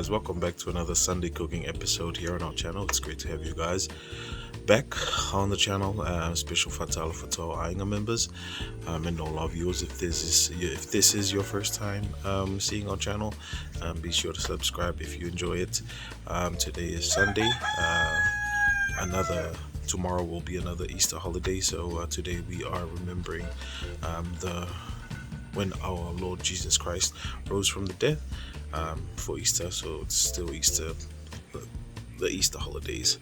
guys, welcome back to another Sunday cooking episode here on our channel. It's great to have you guys back on the channel. Special fatalo for all Ainga members and all our viewers. If this is your first time seeing our channel, be sure to subscribe if you enjoy it. Today is Sunday. Tomorrow will be another Easter holiday, so today we are remembering when our Lord Jesus Christ rose from the dead for Easter. So it's still Easter, the Easter holidays.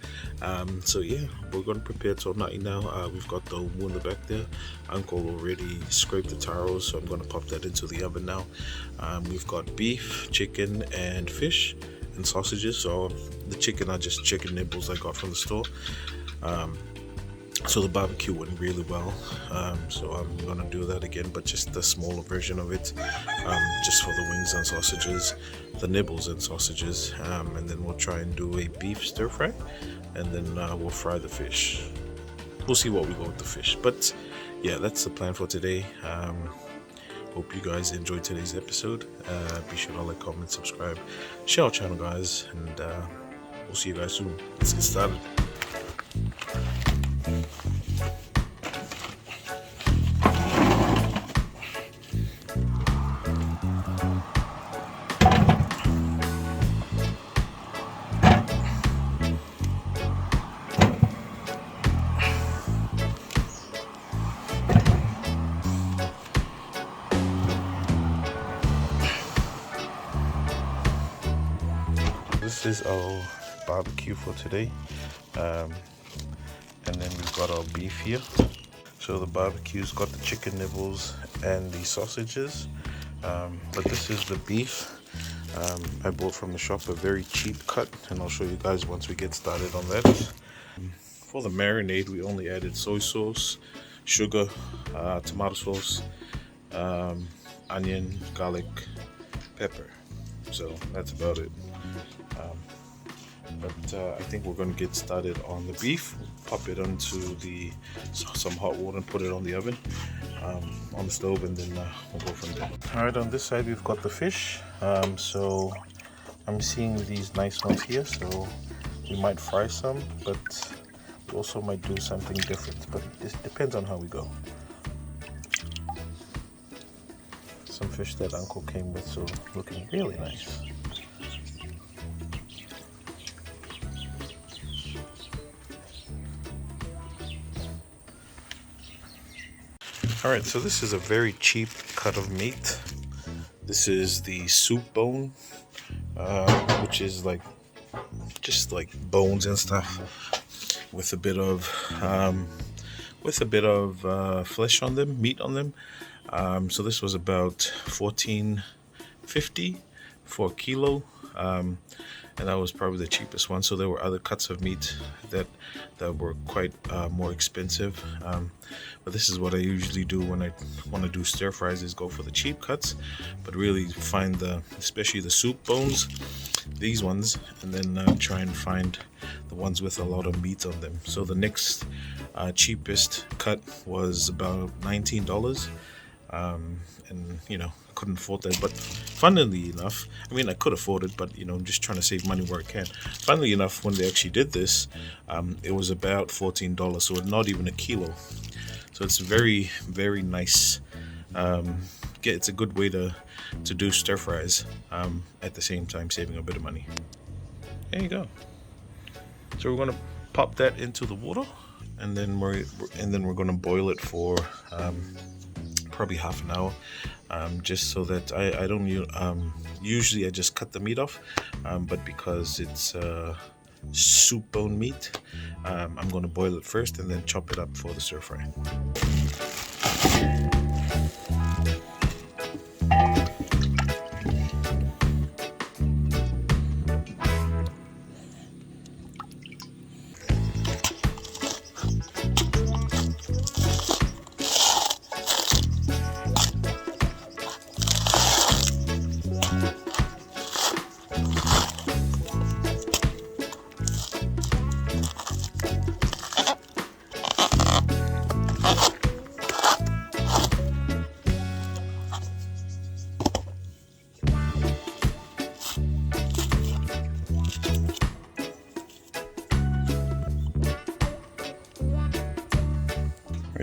So yeah, we're going to prepare tonai now. We've got the wuna back there. Uncle already scraped the taro, so I'm going to pop that into the oven now. We've got beef, chicken, and fish, and sausages. So the chicken are just chicken nibbles I got from the store. So the barbecue went really well, so I'm gonna do that again, but just the smaller version of it, just for the wings and sausages, the nibbles and sausages, and then we'll try and do a beef stir fry, and then we'll fry the fish. We'll see what we go with the fish, but yeah, that's the plan for today. Hope you guys enjoyed today's episode. Be sure to like, comment, subscribe, share our channel, guys, and we'll see you guys soon. Let's get started. This is our barbecue for today, and then we've got our beef here. So the barbecue's got the chicken nibbles and the sausages, but this is the beef I bought from the shop, a very cheap cut, and I'll show you guys once we get started on that. For the marinade, we only added soy sauce, sugar, tomato sauce, onion, garlic, pepper. So that's about it. But I think we're going to get started on the beef. Pop it onto some hot water and put it on the oven, on the stove, and then we'll go from there. Alright, on this side we've got the fish. So I'm seeing these nice ones here, so we might fry some, but we also might do something different, but it depends on how we go. Some fish that Uncle came with, so looking really nice. Alright, so this is a very cheap cut of meat. This is the soup bone, which is just like bones and stuff with a bit of flesh on them, meat on them. So this was about $14.50 for a kilo, and that was probably the cheapest one. So there were other cuts of meat that were quite more expensive, but this is what I usually do when I want to do stir fries, is go for the cheap cuts, but really find especially the soup bones, these ones, and then try and find the ones with a lot of meat on them. So the next cheapest cut was about $19, and you know, I couldn't afford that. But funnily enough, I mean, I could afford it, but you know, I'm just trying to save money where I can. Funnily enough, when they actually did this, it was about $14, so not even a kilo. So it's very, very nice. It's a good way to do stir fries, at the same time saving a bit of money. There you go. So we're gonna pop that into the water, and then we're gonna boil it for probably half an hour, just so that I don't usually I just cut the meat off, but because it's soup bone meat, I'm going to boil it first and then chop it up for the stir fry.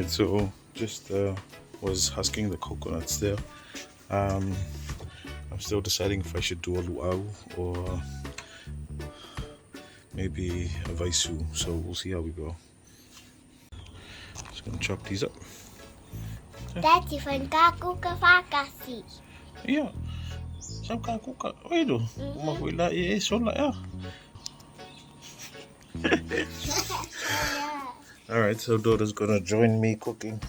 Alright, so just was husking the coconuts there. I'm still deciding if I should do a luau or maybe a Vaisū, so we'll see how we go. Just gonna chop these up. That's different kakuka fakasi. Yeah. Some kakuka. Oido. Mafuila sola ya. Alright, so Doda's gonna join me cooking.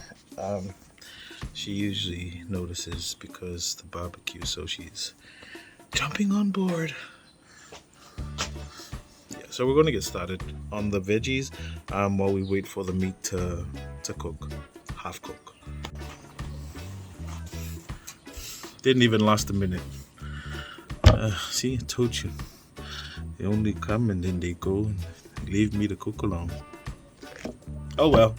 She usually notices because the barbecue, so she's jumping on board. Yeah, so we're gonna get started on the veggies while we wait for the meat to cook, half cook. Didn't even last a minute. See, I told you. They only come and then they go and leave me to cook alone. Oh well.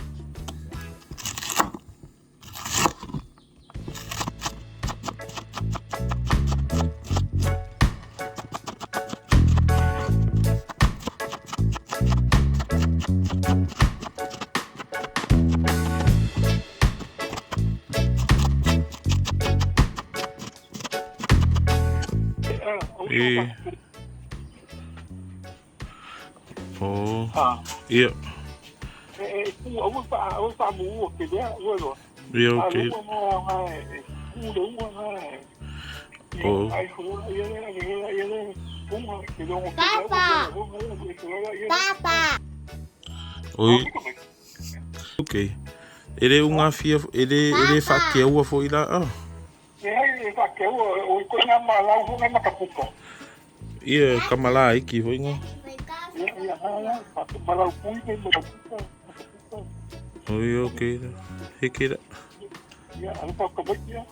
Hey. Oh. Yeah. Yeah, okay. Oh. Papa. Oi. Okay. Ele unha fia, ele faqueu ua foi lá. Ia kamala iki foi nga. Oi, okay. Hikira.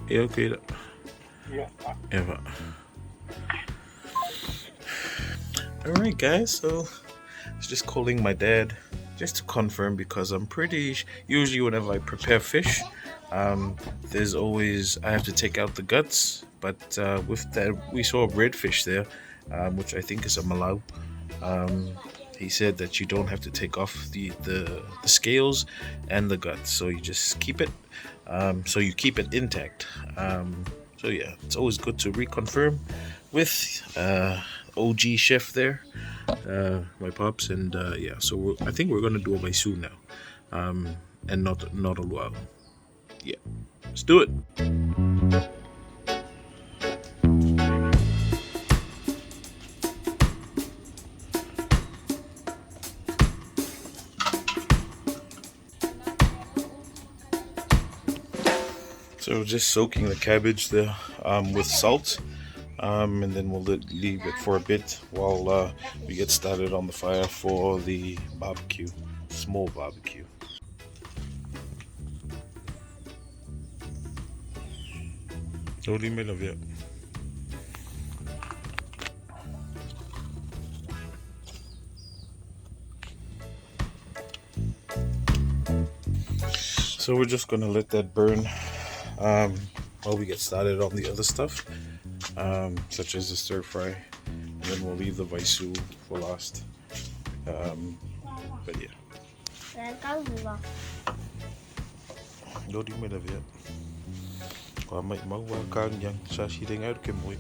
Yeah, okay. Eva. Alright guys, so it's just calling my dad just to confirm, because I'm pretty usually whenever I prepare fish, there's always, I have to take out the guts, but with that we saw a redfish there, which I think is a malau. He said that you don't have to take off the scales and the guts, so you just keep it, so you keep it intact. So yeah, it's always good to reconfirm with OG chef there, my pops, and yeah, so I think we're gonna do a Vaisū now, and not a luau. Yeah, let's do it. So just soaking the cabbage there with salt, and then we'll leave it for a bit while we get started on the fire for the barbecue, small barbecue. So we're just gonna let that burn while we get started on the other stuff, such as the stir fry, and then we'll leave the Vaisū for last. But yeah. Dodi me love it. Qua mày máu qua càng dần sa xí đánh áo cái mũi.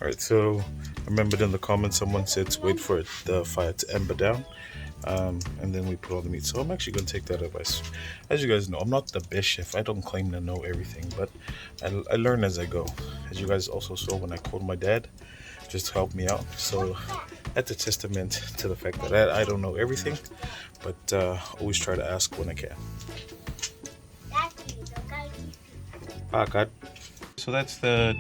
Alright, so I remembered in the comments someone said to wait for the fire to ember down, and then we put all the meat. So I'm actually going to take that advice. As you guys know, I'm not the best chef. I don't claim to know everything, but I learn as I go. As you guys also saw when I called my dad just to help me out. So that's a testament to the fact that I don't know everything, but always try to ask when I can. God. So that's the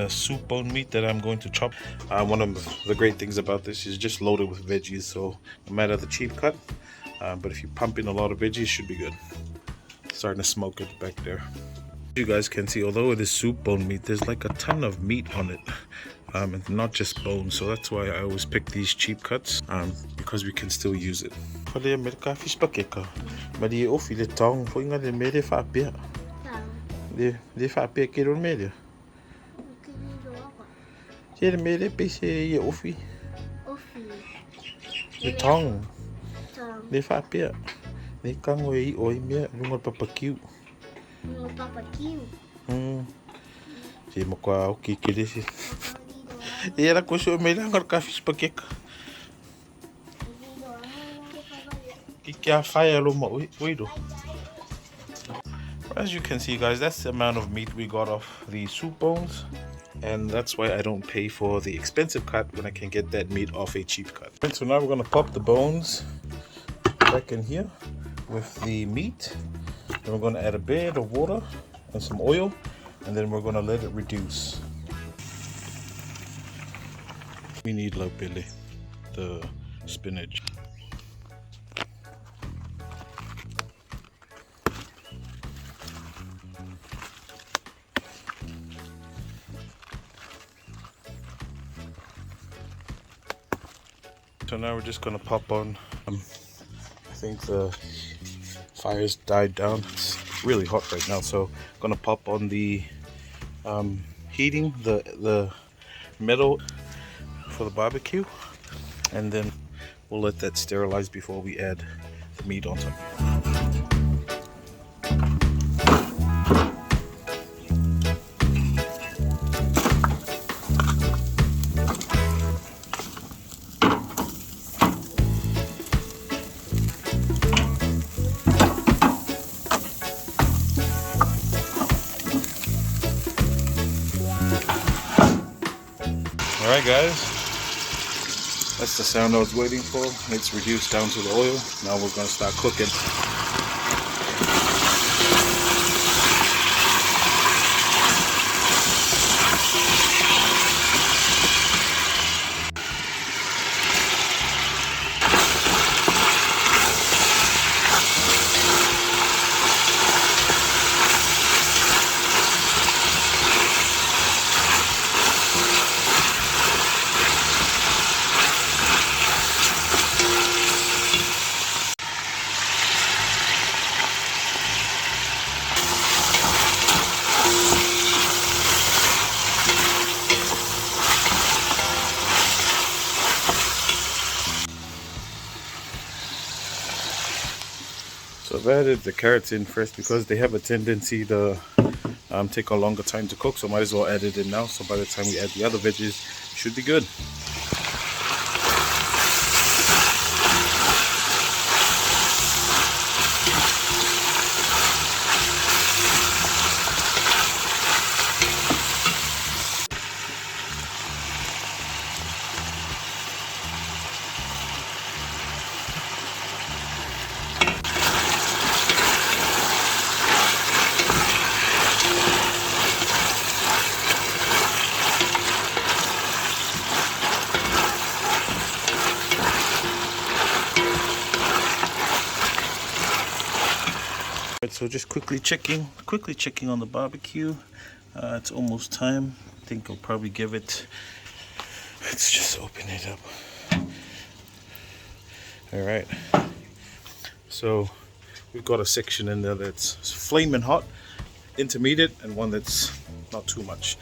soup bone meat that I'm going to chop. One of the great things about this is just loaded with veggies, so no matter the cheap cut, but if you pump in a lot of veggies, it should be good. Starting to smoke it back there. You guys can see, although it is soup bone meat, there's like a ton of meat on it, and not just bones. So that's why I always pick these cheap cuts, because we can still use it. De whapea ke ron media. Ke mere pese I ofi. Ofi. De tong. Tong. De whapea. De kango I oi mea runga papakiu. No papakiu. Se makua oki ke resi. E era koso me langar ka fish pakeka. Ki kia whai alo ma oiro. As you can see guys, that's the amount of meat we got off the soup bones. And that's why I don't pay for the expensive cut when I can get that meat off a cheap cut. And so now we're going to pop the bones back in here with the meat. Then we're going to add a bit of water and some oil, and then we're going to let it reduce. We need laupele, the spinach. So now we're just gonna pop on. I think the fire's died down. It's really hot right now, so I'm gonna pop on the heating the metal for the barbecue, and then we'll let that sterilize before we add the meat on top. Alright guys, that's the sound I was waiting for. It's reduced down to the oil. Now we're going to start cooking. So I've added the carrots in first because they have a tendency to take a longer time to cook, so might as well add it in now, so by the time we add the other veggies, it should be good. So just quickly checking on the barbecue. It's almost time. I think I'll probably give it, let's just open it up. All right, so we've got a section in there that's flaming hot, intermediate, and one that's not too much,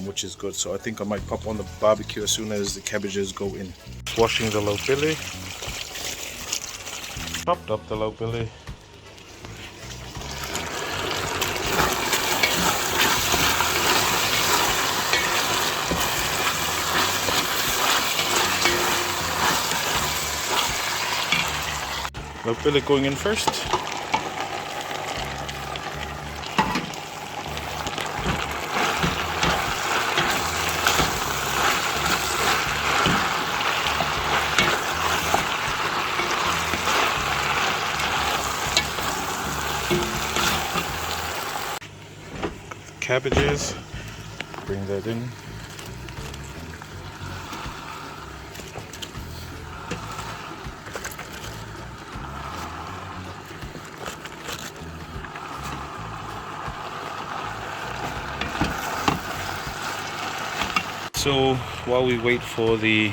which is good. So I think I might pop on the barbecue as soon as the cabbages go in. Washing the laupele, chopped up the laupele. Laupele going in first. Cabbages, bring that in. So while we wait for the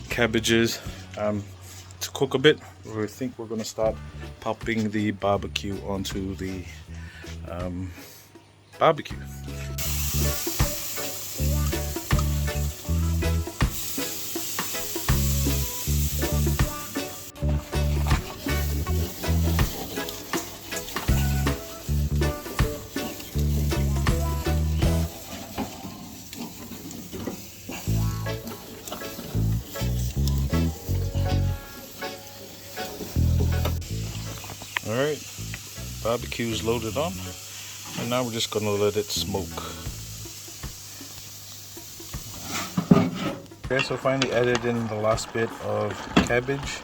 cabbages to cook a bit, we think we're going to start popping the barbecue onto the barbecue. Alright, barbecue is loaded on, and now we're just going to let it smoke. Okay, so finally added in the last bit of cabbage.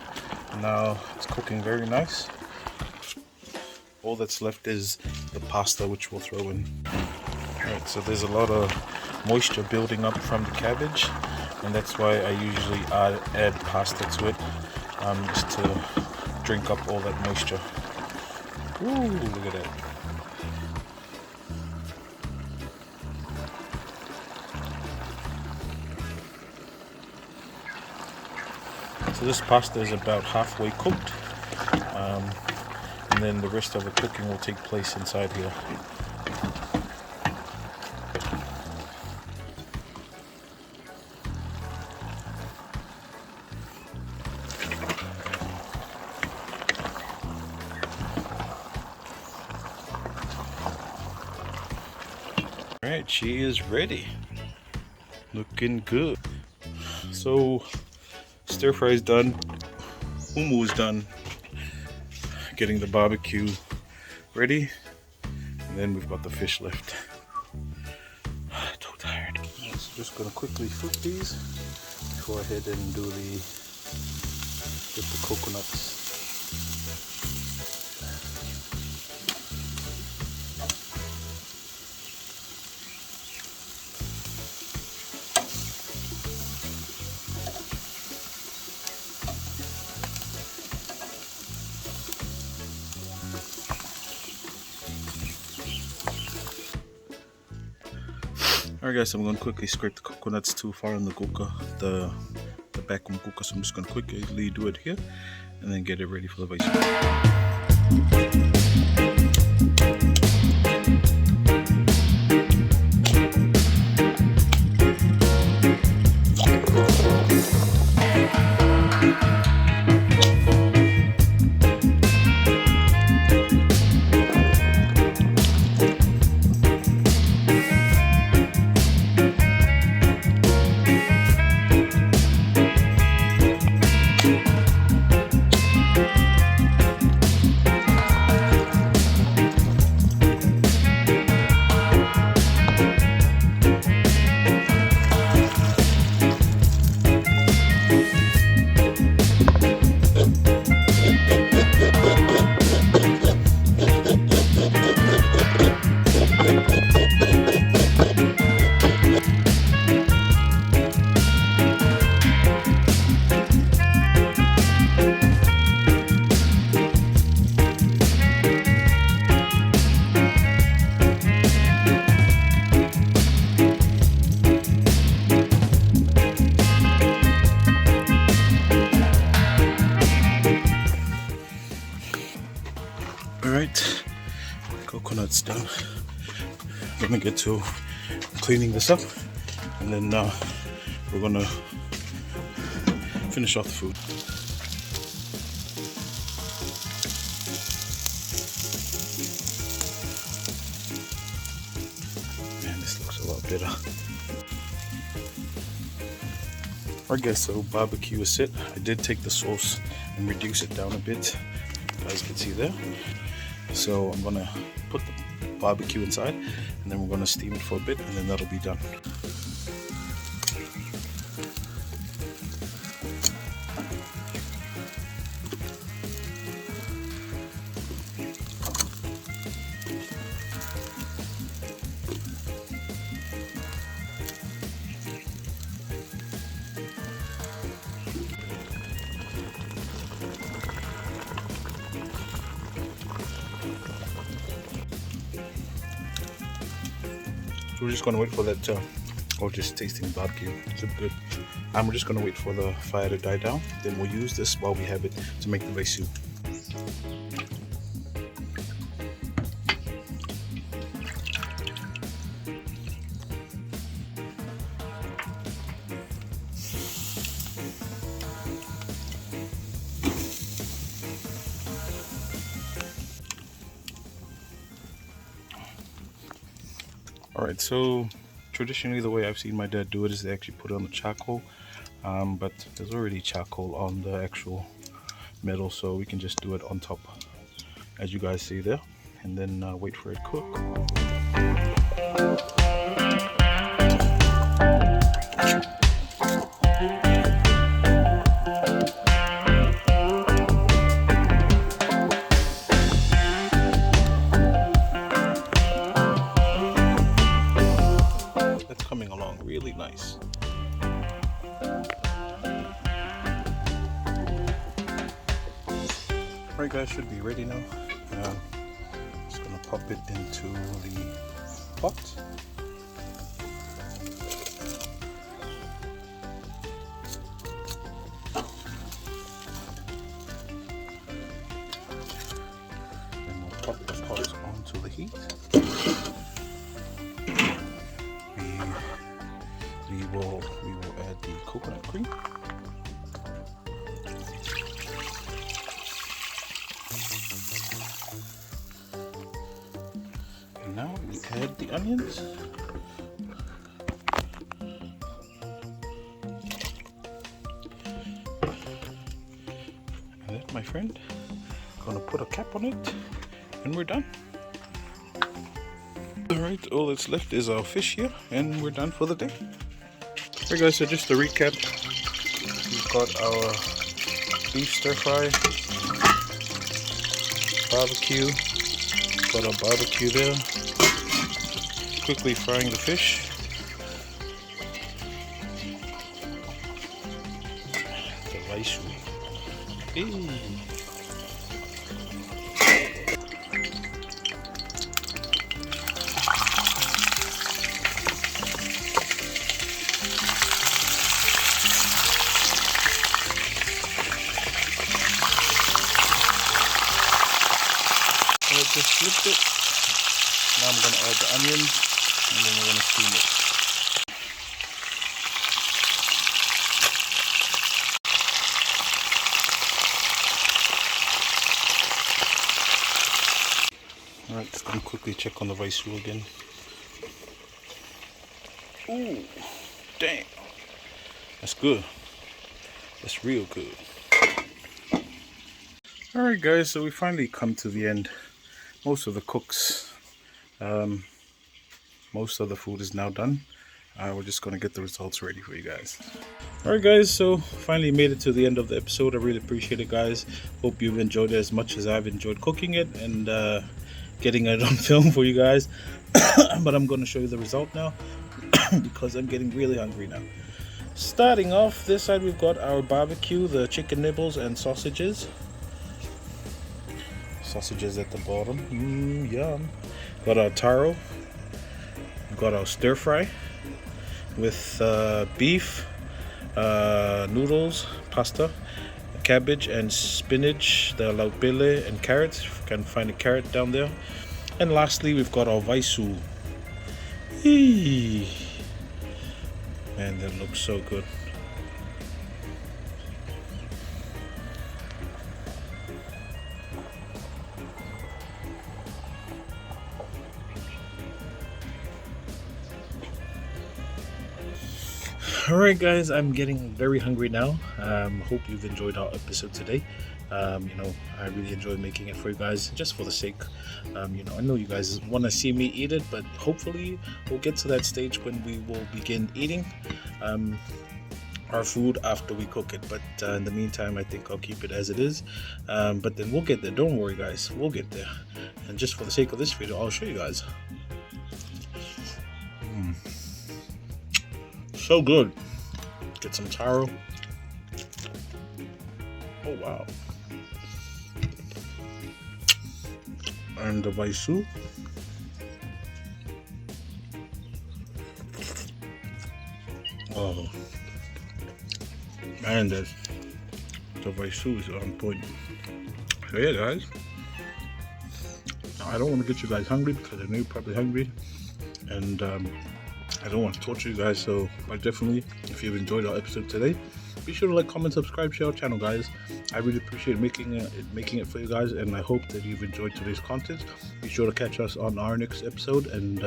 Now it's cooking very nice. All that's left is the pasta, which we'll throw in. Alright, so there's a lot of moisture building up from the cabbage, and that's why I usually add pasta to it, just to drink up all that moisture. Ooh, look at that. So this pasta is about halfway cooked, and then the rest of the cooking will take place inside here. Alright, she is ready. Looking good. So, stir fry is done. Umu is done. Getting the barbecue ready. And then we've got the fish left. Too tired. So just gonna quickly flip these before I head and do get the coconuts. Alright guys, so I'm going to quickly scrape the coconuts too far in the cooker, the back of the cooker, so I'm just going to quickly do it here and then get it ready for the Vaisū. Alright, coconut's done. I'm gonna get to cleaning this up, and then we're gonna finish off the food. Man, this looks a lot better. Alright guys, so barbecue is set. I did take the sauce and reduce it down a bit, you guys can see there. So I'm gonna put the barbecue inside, and then we're gonna steam it for a bit, and then that'll be done. We're just gonna wait for that, just tasting barbecue. It's good. And we're just gonna wait for the fire to die down. Then we'll use this while we have it to make the Vaisū. Alright, so traditionally the way I've seen my dad do it is they actually put it on the charcoal, but there's already charcoal on the actual metal, so we can just do it on top as you guys see there, and then wait for it to cook. That's coming along really nice. Alright guys, should be ready now. Just gonna pop it into the pot. Then we'll pop the pot onto the heat. We will add the coconut cream. And now we add the onions. And that, my friend, gonna put a cap on it, and we're done. Alright, all that's left is our fish here, and we're done for the day. Alright guys, so just to recap, we've got our beef stir fry, barbecue, got our barbecue there, quickly frying the fish, the Vaisū. Just flipped it. Now I'm going to add the onions, and then we're going to steam it. Alright, let's go quickly check on the Vaisū again. Ooh, damn. That's good. That's real good. Alright guys, so we finally come to the end. Most of the cooks, most of the food is now done. We're just going to get the results ready for you guys. Alright guys, so finally made it to the end of the episode. I really appreciate it guys. Hope you've enjoyed it as much as I've enjoyed cooking it and getting it on film for you guys. But I'm going to show you the result now because I'm getting really hungry now. Starting off this side, we've got our barbecue, the chicken nibbles and sausages. Sausages at the bottom, yum. Got our taro, got our stir fry with beef, noodles, pasta, cabbage and spinach, the laupele and carrots, if you can find a carrot down there. And lastly, we've got our Vaisū. Eee. Man, that looks so good. Alright guys, I'm getting very hungry now. Hope you've enjoyed our episode today. You know, I really enjoyed making it for you guys just for the sake. You know, I know you guys want to see me eat it, but hopefully we'll get to that stage when we will begin eating our food after we cook it. But in the meantime, I think I'll keep it as it is. But then we'll get there. Don't worry guys, we'll get there. And just for the sake of this video, I'll show you guys. So good. Get some taro. Oh wow. And the Vaisū. Oh man, the Vaisū is on point. So yeah guys, I don't want to get you guys hungry because I know you're probably hungry, and I don't want to torture you guys, so but definitely, if you've enjoyed our episode today, be sure to like, comment, subscribe, share our channel guys. I really appreciate making it for you guys, and I hope that you've enjoyed today's content. Be sure to catch us on our next episode, and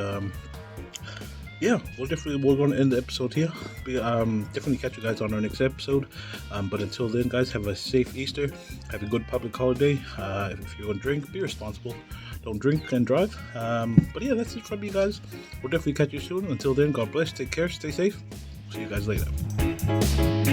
yeah, we're going to end the episode here. Definitely catch you guys on our next episode. But until then, guys, have a safe Easter. Have a good public holiday. If you're going to drink, be responsible. Don't drink and drive. But yeah, that's it from you guys. We'll definitely catch you soon. Until then, God bless. Take care. Stay safe. See you guys later.